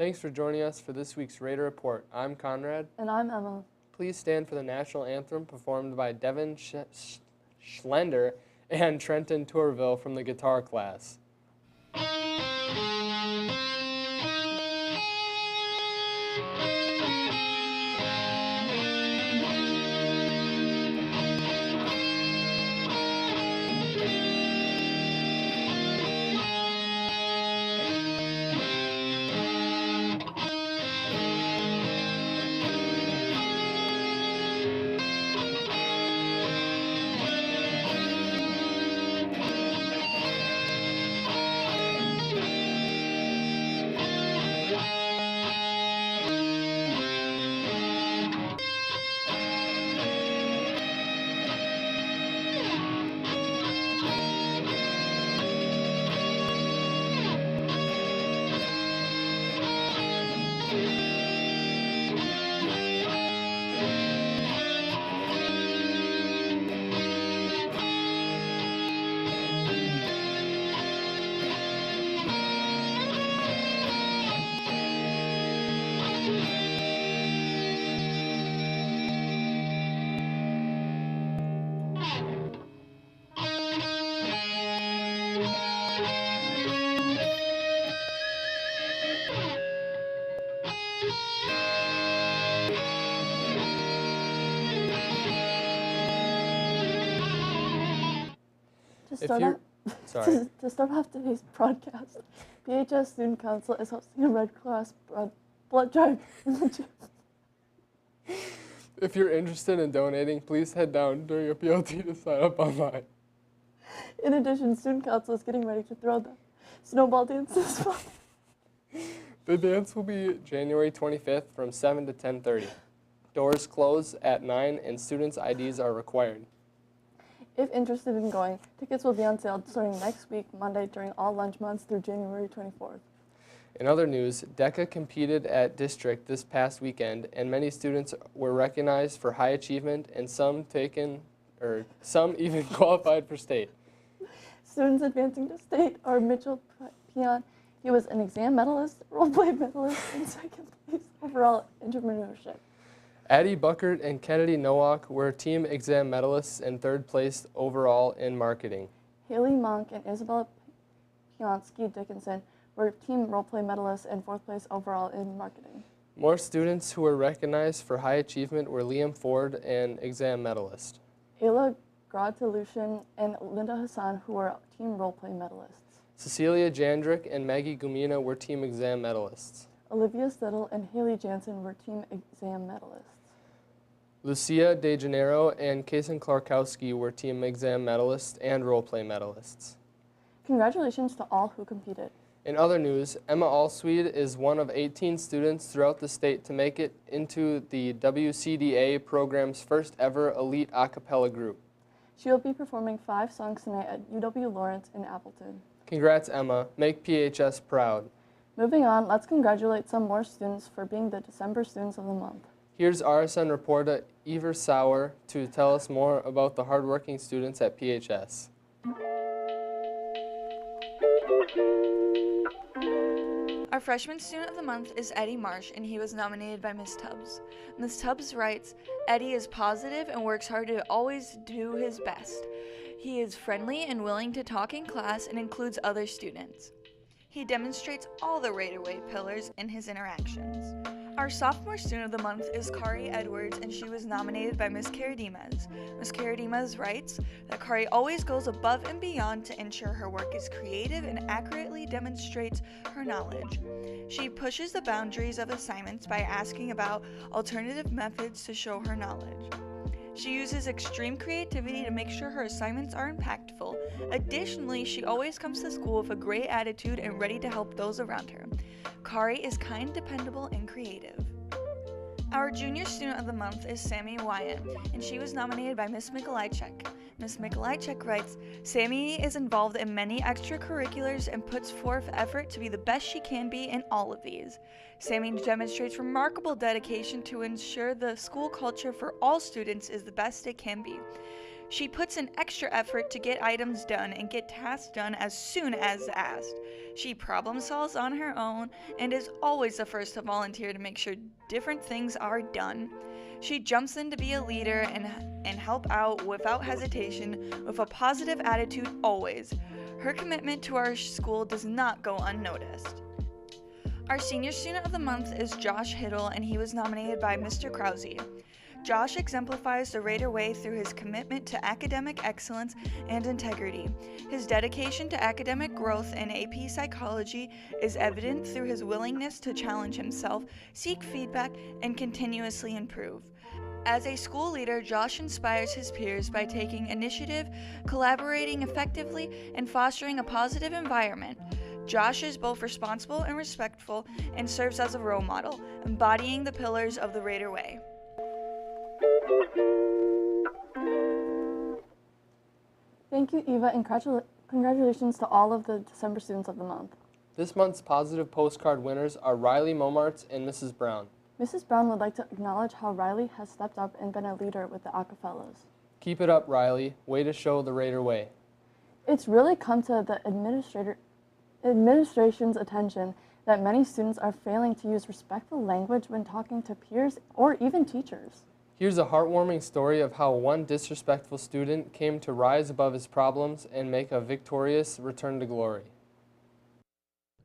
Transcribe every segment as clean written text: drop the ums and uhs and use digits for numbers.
Thanks for joining us for this week's Raider Report. I'm Conrad. And I'm Emma. Please stand for the national anthem performed by Devin Schlender and Trenton Tourville from the guitar class. To start off today's broadcast, PHS Student Council is hosting a Red Cross blood drive in the gym. If you're interested in donating, please head down during a PLT to sign up online. In addition, Student Council is getting ready to throw the snowball dance this month. The dance will be January 25th from 7 to 10:30. Doors close at 9 and students' IDs are required. If interested in going, tickets will be on sale starting next week, Monday, during all lunch months through January 24th. In other news, DECA competed at district this past weekend, and many students were recognized for high achievement, and some even qualified for state. Students advancing to state are Mitchell Peon. He was an exam medalist, role play medalist, and second place overall entrepreneurship. Addie Buckert and Kennedy Nowak were team exam medalists and third place overall in marketing. Haley Monk and Isabella Pionsky Dickinson were team role play medalists and fourth place overall in marketing. More students who were recognized for high achievement were Liam Ford, an exam medalist. Ayla Gratalushin and Linda Hassan, who were team role play medalists. Cecilia Jandrick and Maggie Gumina were team exam medalists. Olivia Stittle and Haley Jansen were team exam medalists. Lucia De Janeiro and Kason Klarkowski were team exam medalists and role play medalists. Congratulations to all who competed. In other news, Emma Allsweed is one of 18 students throughout the state to make it into the WCDA program's first ever elite a cappella group. She will be performing 5 songs tonight at UW Lawrence in Appleton. Congrats, Emma. Make PHS proud. Moving on, let's congratulate some more students for being the December Students of the Month. Here's RSN reporter Ever Sauer to tell us more about the hardworking students at PHS. Our freshman student of the month is Eddie Marsh, and he was nominated by Miss Tubbs. Miss Tubbs writes, "Eddie is positive and works hard to always do his best. He is friendly and willing to talk in class and includes other students. He demonstrates all the Raider pillars in his interactions." Our sophomore student of the month is Kari Edwards, and she was nominated by Miss Caradimas. Miss Caradimas writes that Kari always goes above and beyond to ensure her work is creative and accurately demonstrates her knowledge. She pushes the boundaries of assignments by asking about alternative methods to show her knowledge. She uses extreme creativity to make sure her assignments are impactful. Additionally, she always comes to school with a great attitude and ready to help those around her. Kari is kind, dependable, and creative. Our junior student of the month is Sammy Wyatt, and she was nominated by Miss Mikolajczyk. Miss Mikolajczyk writes, "Sammy is involved in many extracurriculars and puts forth effort to be the best she can be in all of these. Sammy demonstrates remarkable dedication to ensure the school culture for all students is the best it can be. She puts in extra effort to get items done and get tasks done as soon as asked. She problem solves on her own and is always the first to volunteer to make sure different things are done. She jumps in to be a leader and help out without hesitation, with a positive attitude always. Her commitment to our school does not go unnoticed. Our Senior Student of the Month is Josh Hiddle, and he was nominated by Mr. Krause. Josh exemplifies the Raider Way through his commitment to academic excellence and integrity. His dedication to academic growth and AP psychology is evident through his willingness to challenge himself, seek feedback, and continuously improve. As a school leader, Josh inspires his peers by taking initiative, collaborating effectively, and fostering a positive environment. Josh is both responsible and respectful and serves as a role model, embodying the pillars of the Raider Way. Thank you, Eva, and congratulations to all of the December Students of the Month. This month's positive postcard winners are Riley Momartz and Mrs. Brown. Mrs. Brown would like to acknowledge how Riley has stepped up and been a leader with the Acapellas. Keep it up, Riley. Way to show the Raider Way. It's really come to the administration's attention that many students are failing to use respectful language when talking to peers or even teachers. Here's a heartwarming story of how one disrespectful student came to rise above his problems and make a victorious return to glory.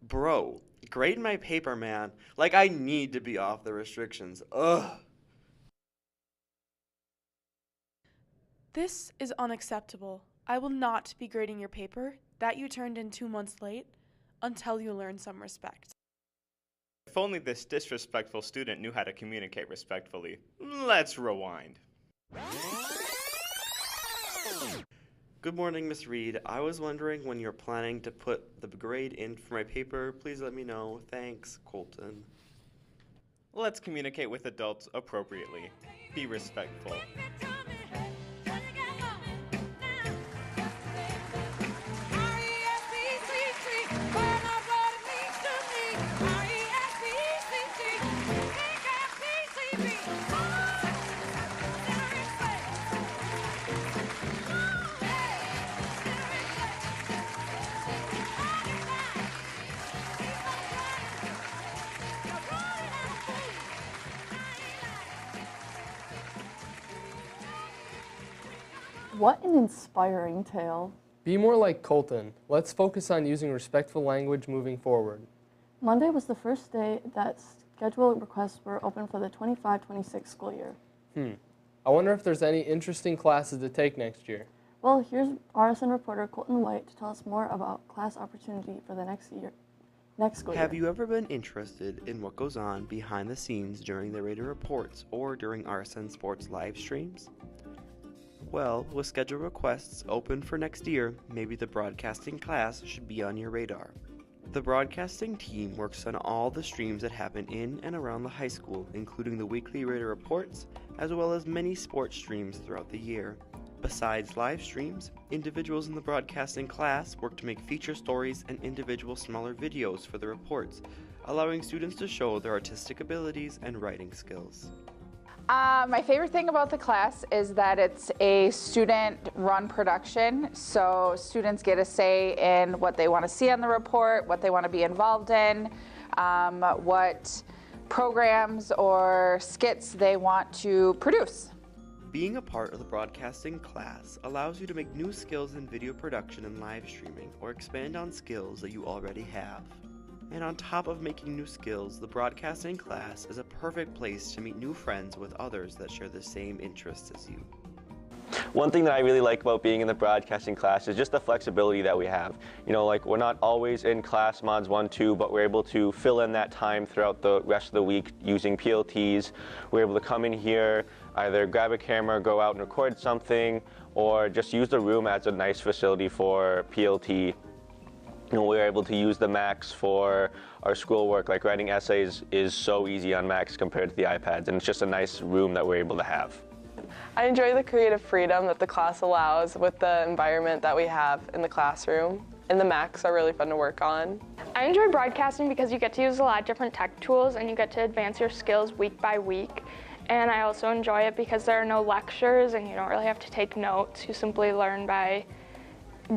Bro, grade my paper, man. Like, I need to be off the restrictions. Ugh. This is unacceptable. I will not be grading your paper that you turned in 2 months late until you learn some respect. If only this disrespectful student knew how to communicate respectfully. Let's rewind. Good morning, Miss Reed. I was wondering when you're planning to put the grade in for my paper. Please let me know. Thanks, Colton. Let's communicate with adults appropriately. Be respectful. What an inspiring tale. Be more like Colton. Let's focus on using respectful language moving forward. Monday was the first day that schedule requests were open for the 25-26 school year. I wonder if there's any interesting classes to take next year. Well, here's RSN reporter Colton White to tell us more about class opportunity for the next school year. Have you ever been interested in what goes on behind the scenes during the Raider Reports or during RSN Sports live streams? Well, with schedule requests open for next year, maybe the broadcasting class should be on your radar. The broadcasting team works on all the streams that happen in and around the high school, including the weekly Raider Reports, as well as many sports streams throughout the year. Besides live streams, individuals in the broadcasting class work to make feature stories and individual smaller videos for the reports, allowing students to show their artistic abilities and writing skills. My favorite thing about the class is that it's a student-run production, so students get a say in what they want to see on the report, what they want to be involved in, what programs or skits they want to produce. Being a part of the broadcasting class allows you to make new skills in video production and live streaming, or expand on skills that you already have. And on top of making new skills, the broadcasting class is a perfect place to meet new friends with others that share the same interests as you. One thing that I really like about being in the broadcasting class is just the flexibility that we have. You know, like, we're not always in class mods 1, 2, but we're able to fill in that time throughout the rest of the week using PLTs. We're able to come in here, either grab a camera, go out and record something, or just use the room as a nice facility for PLT. You know, we're able to use the Macs for our schoolwork. Like, writing essays is so easy on Macs compared to the iPads, and it's just a nice room that we're able to have. I enjoy the creative freedom that the class allows with the environment that we have in the classroom, and the Macs are really fun to work on. I enjoy broadcasting because you get to use a lot of different tech tools and you get to advance your skills week by week. And I also enjoy it because there are no lectures and you don't really have to take notes. You simply learn by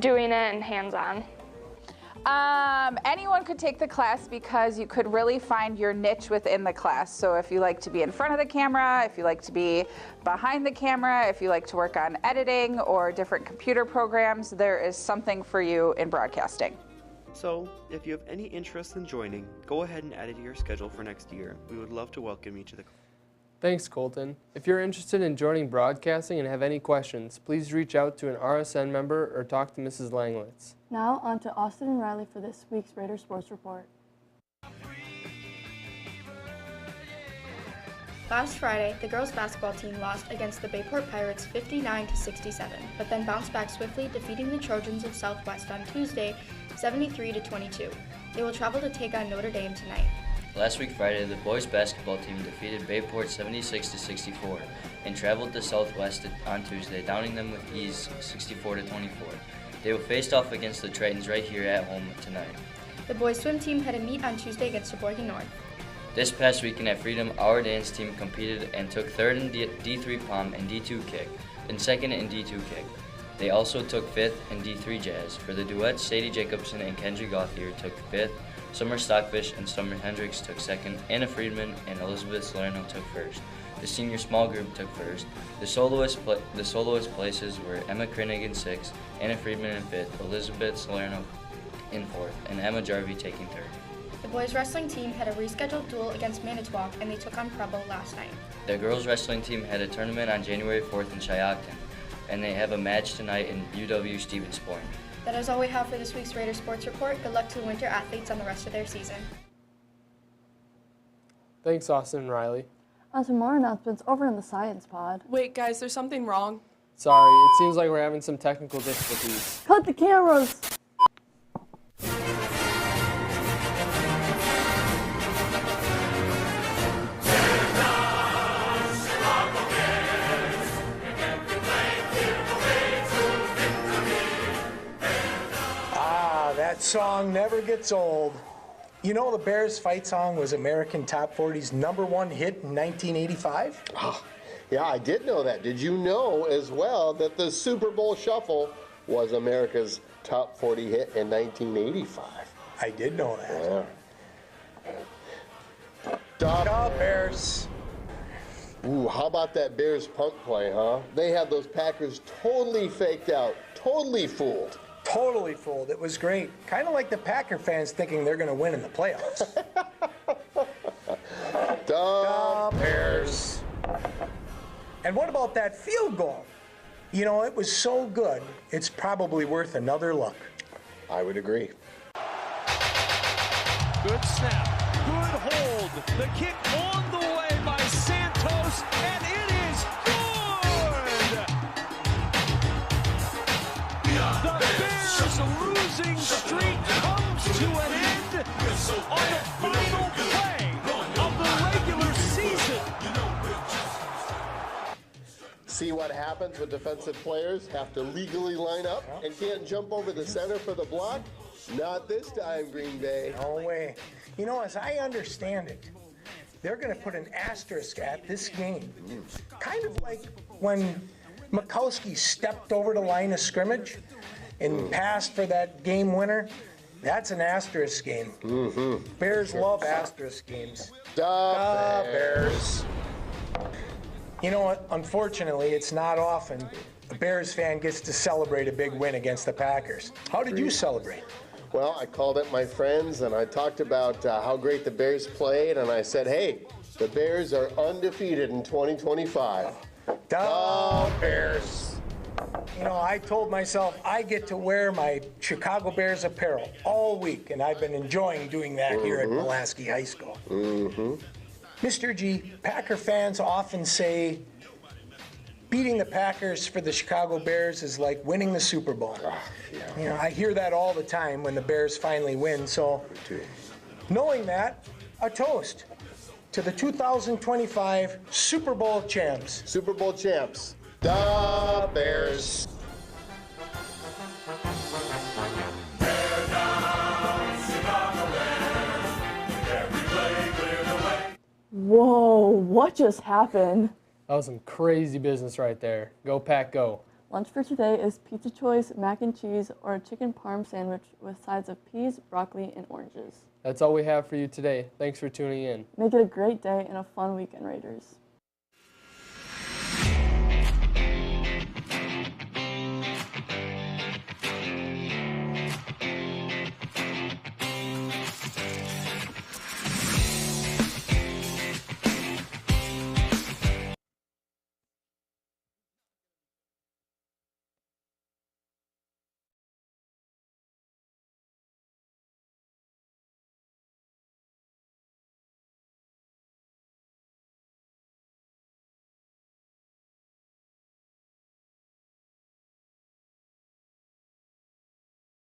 doing it and hands-on. Anyone could take the class because you could really find your niche within the class. So if you like to be in front of the camera, if you like to be behind the camera, if you like to work on editing or different computer programs, there is something for you in broadcasting. So, if you have any interest in joining, go ahead and add it to your schedule for next year. We would love to welcome you to the class. Thanks, Colton. If you're interested in joining broadcasting and have any questions, please reach out to an RSN member or talk to Mrs. Langlitz. Now on to Austin and Riley for this week's Raider Sports Report. Last Friday, the girls' basketball team lost against the Bayport Pirates 59-67, but then bounced back swiftly, defeating the Trojans of Southwest on Tuesday 73-22. They will travel to take on Notre Dame tonight. Last week Friday, the boys' basketball team defeated Bayport 76-64 and traveled to Southwest on Tuesday, downing them with ease 64-24. They will face off against the Tritons right here at home tonight. The boys' swim team had a meet on Tuesday against Sheboygan North. This past weekend at Freedom, our dance team competed and took third in D3 pom and D2 kick, and second in D2 kick. They also took fifth in D3 jazz. For the duets, Sadie Jacobson and Kendra Gauthier took fifth, Summer Stockfish and Summer Hendricks took second, Anna Friedman and Elizabeth Salerno took first. The senior small group took first. The soloist places were Emma Krinigan sixth, Anna Friedman in fifth, Elizabeth Salerno in fourth, and Emma Jarvie taking third. The boys' wrestling team had a rescheduled duel against Manitowoc, and they took on Preble last night. The girls' wrestling team had a tournament on January 4th in Shiocton, and they have a match tonight in UW Stevens Point. That is all we have for this week's Raider Sports Report. Good luck to the winter athletes on the rest of their season. Thanks, Austin and Riley. On to more announcements over in the Science Pod. Wait, guys, there's something wrong. Sorry, it seems like we're having some technical difficulties. Cut the cameras! That song never gets old. You know the Bears fight song was American Top 40's #1 hit in 1985? Oh, yeah, I did know that. Did you know as well that the Super Bowl Shuffle was America's Top 40 hit in 1985? I did know that. Yeah. Da Bears. Ooh, how about that Bears punt play, huh? They had those Packers totally faked out, totally fooled. Totally fooled. It was great. Kind of like the Packer fans thinking they're going to win in the playoffs. Da Bears. And what about that field goal? You know, it was so good, it's probably worth another look. I would agree. Good snap. Good hold. The kick on the way by Santos, and it is good! The Bears' losing streak comes to an end on the final play of the regular season. See what happens when defensive players have to legally line up and can't jump over the center for the block? Not this time, Green Bay. No way. You know, as I understand it, they're going to put an asterisk at this game. Kind of like when Mikowski stepped over the line of scrimmage and passed for that game winner. That's an asterisk game. Bears love asterisk games. Da Bears. You know what? Unfortunately, it's not often a Bears fan gets to celebrate a big win against the Packers. How did you celebrate? Well, I called up my friends and I talked about how great the Bears played, and I said, hey, the Bears are undefeated in 2025. Da Bears. You know, I told myself I get to wear my Chicago Bears apparel all week, and I've been enjoying doing that here at Pulaski High School. Mr. G, Packer fans often say beating the Packers for the Chicago Bears is like winning the Super Bowl. You know, I hear that all the time when the Bears finally win. So, knowing that, a toast to the 2025 Super Bowl champs. Super Bowl champs. Da Bears. Whoa, what just happened? That was some crazy business right there. Go Pack, go. Lunch for today is pizza choice, mac and cheese, or a chicken parm sandwich with sides of peas, broccoli, and oranges. That's all we have for you today. Thanks for tuning in. Make it a great day and a fun weekend, Raiders.